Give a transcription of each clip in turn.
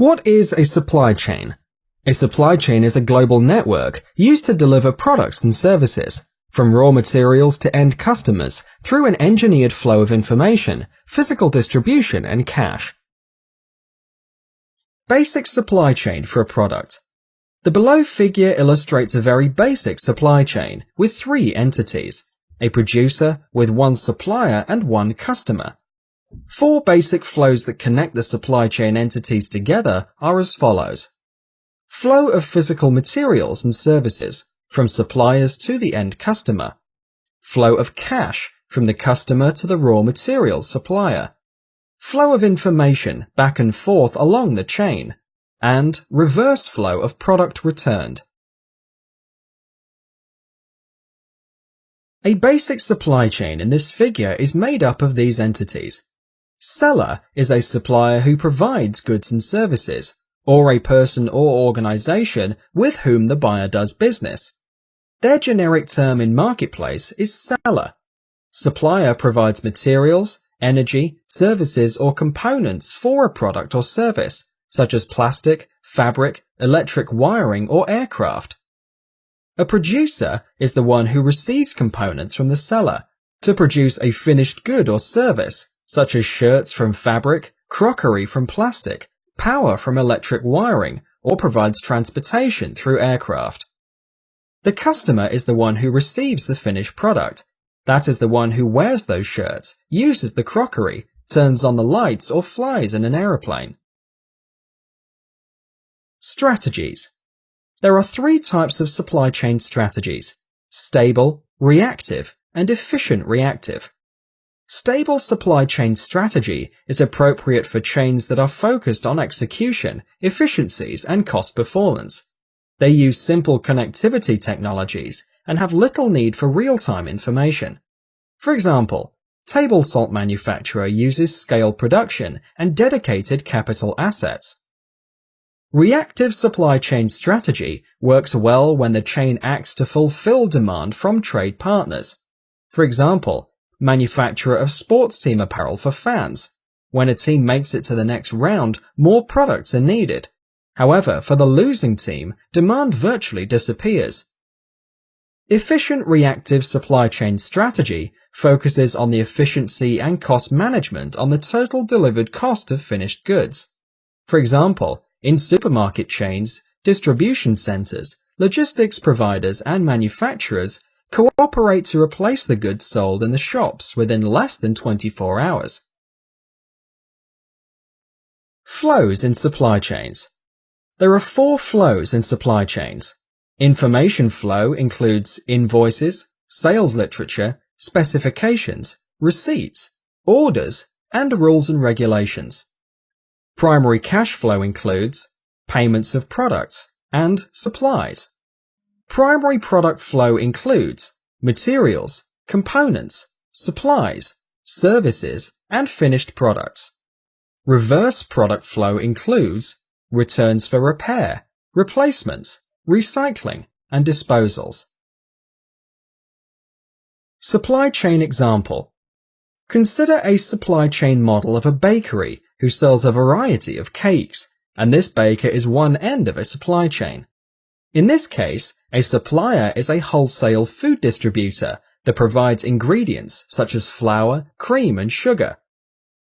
What is a supply chain? A supply chain is a global network used to deliver products and services, from raw materials to end customers, through an engineered flow of information, physical distribution, and cash. Basic supply chain for a product. The below figure illustrates a very basic supply chain with three entities, a producer with one supplier and one customer. Four basic flows that connect the supply chain entities together are as follows. Flow of physical materials and services from suppliers to the end customer. Flow of cash from the customer to the raw materials supplier. Flow of information back and forth along the chain. And reverse flow of product returned. A basic supply chain in this figure is made up of these entities. Seller is a supplier who provides goods and services, or a person or organization with whom the buyer does business. Their generic term in marketplace is seller. Supplier provides materials, energy, services, or components for a product or service, such as plastic, fabric, electric wiring, or aircraft. A producer is the one who receives components from the seller to produce a finished good or service, such as shirts from fabric, crockery from plastic, power from electric wiring, or provides transportation through aircraft. The customer is the one who receives the finished product. That is the one who wears those shirts, uses the crockery, turns on the lights, or flies in an aeroplane. Strategies. There are three types of supply chain strategies: stable, reactive, and efficient reactive. Stable supply chain strategy is appropriate for chains that are focused on execution, efficiencies, and cost performance. They use simple connectivity technologies and have little need for real-time information. For example, table salt manufacturer uses scale production and dedicated capital assets. Reactive supply chain strategy works well when the chain acts to fulfill demand from trade partners. For example, manufacturer of sports team apparel for fans. When a team makes it to the next round, more products are needed. However, for the losing team, demand virtually disappears. Efficient reactive supply chain strategy focuses on the efficiency and cost management on the total delivered cost of finished goods. For example, in supermarket chains, distribution centers, logistics providers, and manufacturers cooperate to replace the goods sold in the shops within less than 24 hours. Flows in supply chains. There are four flows in supply chains. Information flow includes invoices, sales literature, specifications, receipts, orders, and rules and regulations. Primary cash flow includes payments of products and supplies. Primary product flow includes materials, components, supplies, services, and finished products. Reverse product flow includes returns for repair, replacements, recycling, and disposals. Supply chain example. Consider a supply chain model of a bakery who sells a variety of cakes, and this baker is one end of a supply chain. In this case, a supplier is a wholesale food distributor that provides ingredients such as flour, cream, and sugar.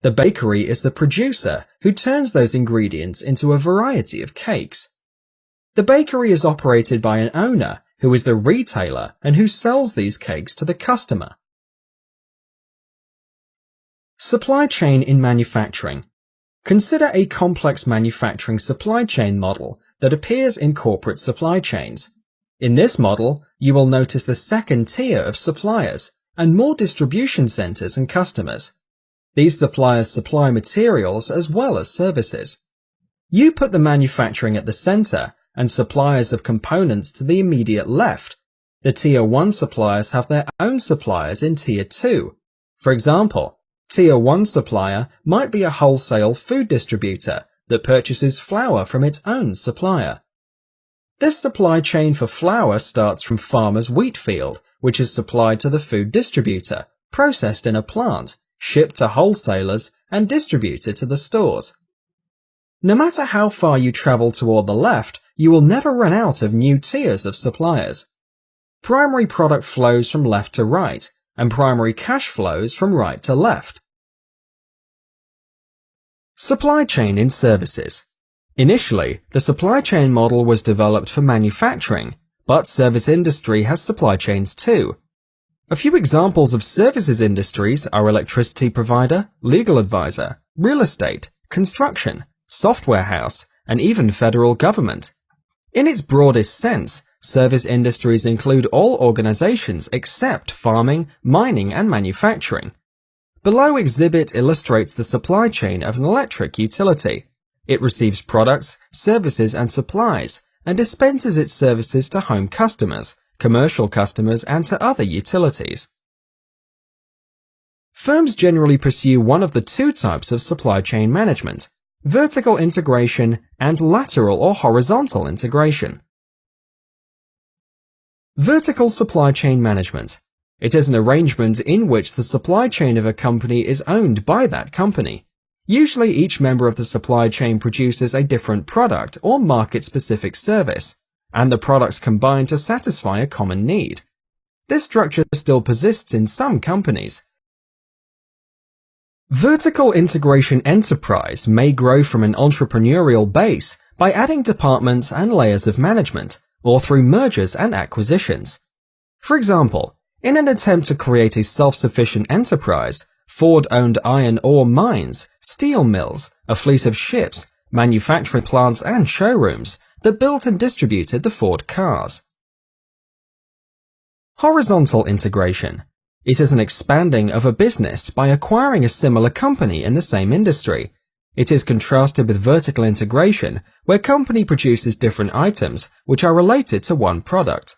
The bakery is the producer who turns those ingredients into a variety of cakes. The bakery is operated by an owner who is the retailer and who sells these cakes to the customer. Supply chain in manufacturing. Consider a complex manufacturing supply chain model that appears in corporate supply chains. In this model, you will notice the second tier of suppliers and more distribution centers and customers. These suppliers supply materials as well as services. You put the manufacturing at the center and suppliers of components to the immediate left. The Tier 1 suppliers have their own suppliers in Tier 2. For example, Tier 1 supplier might be a wholesale food distributor that purchases flour from its own supplier. This supply chain for flour starts from farmer's wheat field, which is supplied to the food distributor, processed in a plant, shipped to wholesalers, and distributed to the stores. No matter how far you travel toward the left, you will never run out of new tiers of suppliers. Primary product flows from left to right, and primary cash flows from right to left. Supply chain in services. Initially, the supply chain model was developed for manufacturing, but service industry has supply chains too. A few examples of services industries are electricity provider, legal advisor, real estate, construction, software house, and even federal government. In its broadest sense, service industries include all organizations except farming, mining, and manufacturing. Below exhibit illustrates the supply chain of an electric utility. It receives products, services, and supplies, and dispenses its services to home customers, commercial customers, and to other utilities. Firms generally pursue one of the two types of supply chain management: vertical integration and lateral or horizontal integration. Vertical supply chain management. It is an arrangement in which the supply chain of a company is owned by that company. Usually each member of the supply chain produces a different product or market-specific service, and the products combine to satisfy a common need. This structure still persists in some companies. Vertical integration enterprise may grow from an entrepreneurial base by adding departments and layers of management, or through mergers and acquisitions. For example, in an attempt to create a self-sufficient enterprise, Ford owned iron ore mines, steel mills, a fleet of ships, manufacturing plants, and showrooms that built and distributed the Ford cars. Horizontal integration. It is an expanding of a business by acquiring a similar company in the same industry. It is contrasted with vertical integration, where company produces different items which are related to one product.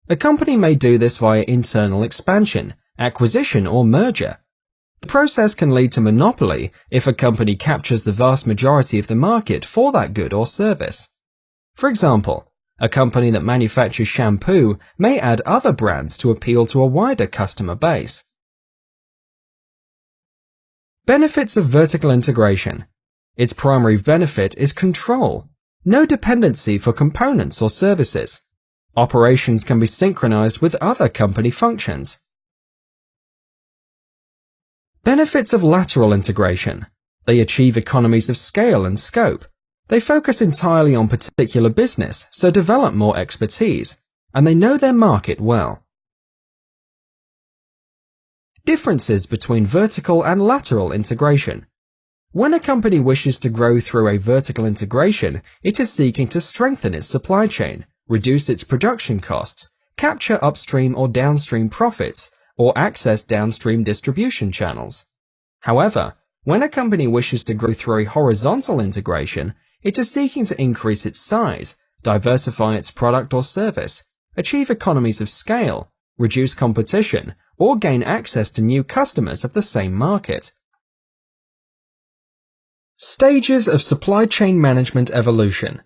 A company may do this via internal expansion, acquisition, or merger. The process can lead to monopoly if a company captures the vast majority of the market for that good or service. For example, a company that manufactures shampoo may add other brands to appeal to a wider customer base. Benefits of vertical integration. Its primary benefit is control. No dependency for components or services. Operations can be synchronized with other company functions. Benefits of lateral integration. They achieve economies of scale and scope. They focus entirely on particular business, so develop more expertise, and they know their market well. Differences between vertical and lateral integration. When a company wishes to grow through a vertical integration, it is seeking to strengthen its supply chain, reduce its production costs, capture upstream or downstream profits, or access downstream distribution channels. However, when a company wishes to grow through a horizontal integration, it is seeking to increase its size, diversify its product or service, achieve economies of scale, reduce competition, or gain access to new customers of the same market. Stages of supply chain management evolution.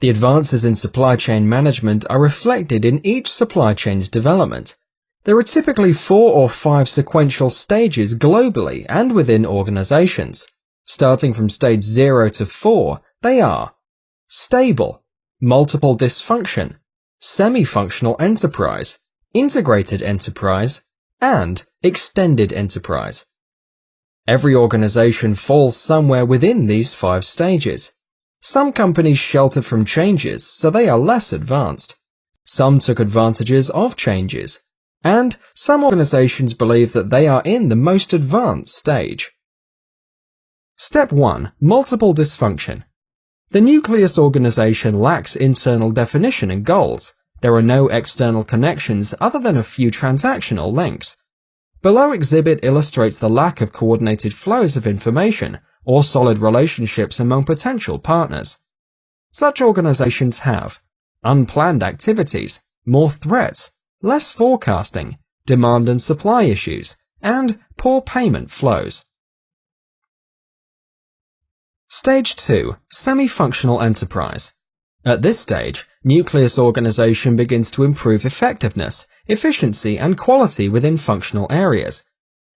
The advances in supply chain management are reflected in each supply chain's development. There are typically 4 or 5 sequential stages globally and within organizations. Starting from stage 0 to 4, they are stable, multiple dysfunction, semi-functional enterprise, integrated enterprise, and extended enterprise. Every organization falls somewhere within these 5 stages. Some companies shelter from changes, so they are less advanced. Some took advantages of changes, and some organizations believe that they are in the most advanced stage. Step 1. Multiple dysfunction. The nucleus organization lacks internal definition and goals. There are no external connections other than a few transactional links. Below exhibit illustrates the lack of coordinated flows of information or solid relationships among potential partners. Such organizations have unplanned activities, more threats, less forecasting, demand and supply issues, and poor payment flows. Stage 2. Semi-functional enterprise. At this stage, nucleus organization begins to improve effectiveness, efficiency, and quality within functional areas.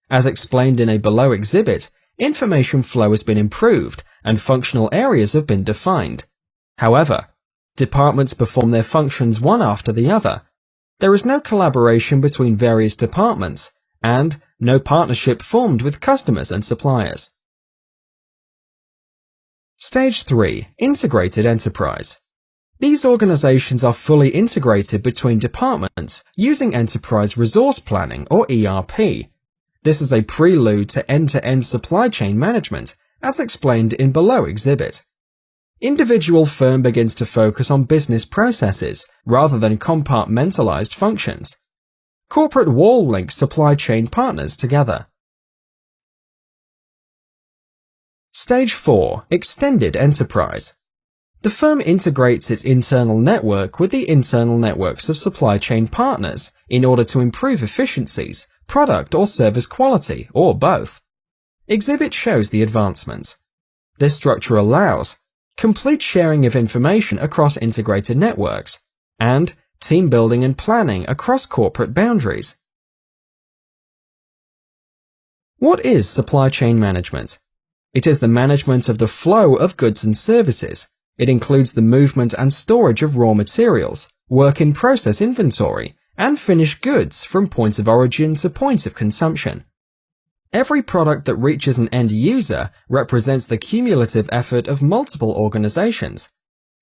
As explained in a below exhibit, information flow has been improved and functional areas have been defined. However, departments perform their functions one after the other. There is no collaboration between various departments and no partnership formed with customers and suppliers. Stage 3. Integrated Enterprise. These organizations are fully integrated between departments using Enterprise Resource Planning or ERP. This is a prelude to end-to-end supply chain management, as explained in below exhibit. Individual firm begins to focus on business processes rather than compartmentalized functions. Corporate wall links supply chain partners together. Stage 4. Extended Enterprise. The firm integrates its internal network with the internal networks of supply chain partners in order to improve efficiencies, product or service quality, or both. Exhibit shows the advancements. This structure allows complete sharing of information across integrated networks and team building and planning across corporate boundaries. What is supply chain management? It is the management of the flow of goods and services. It includes the movement and storage of raw materials, work-in-process inventory, and finished goods from point of origin to point of consumption. Every product that reaches an end user represents the cumulative effort of multiple organizations.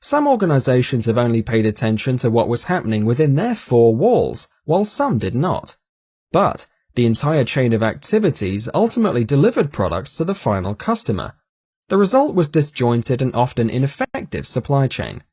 Some organizations have only paid attention to what was happening within their four walls, while some did not. But the entire chain of activities ultimately delivered products to the final customer. The result was disjointed and often ineffective supply chain.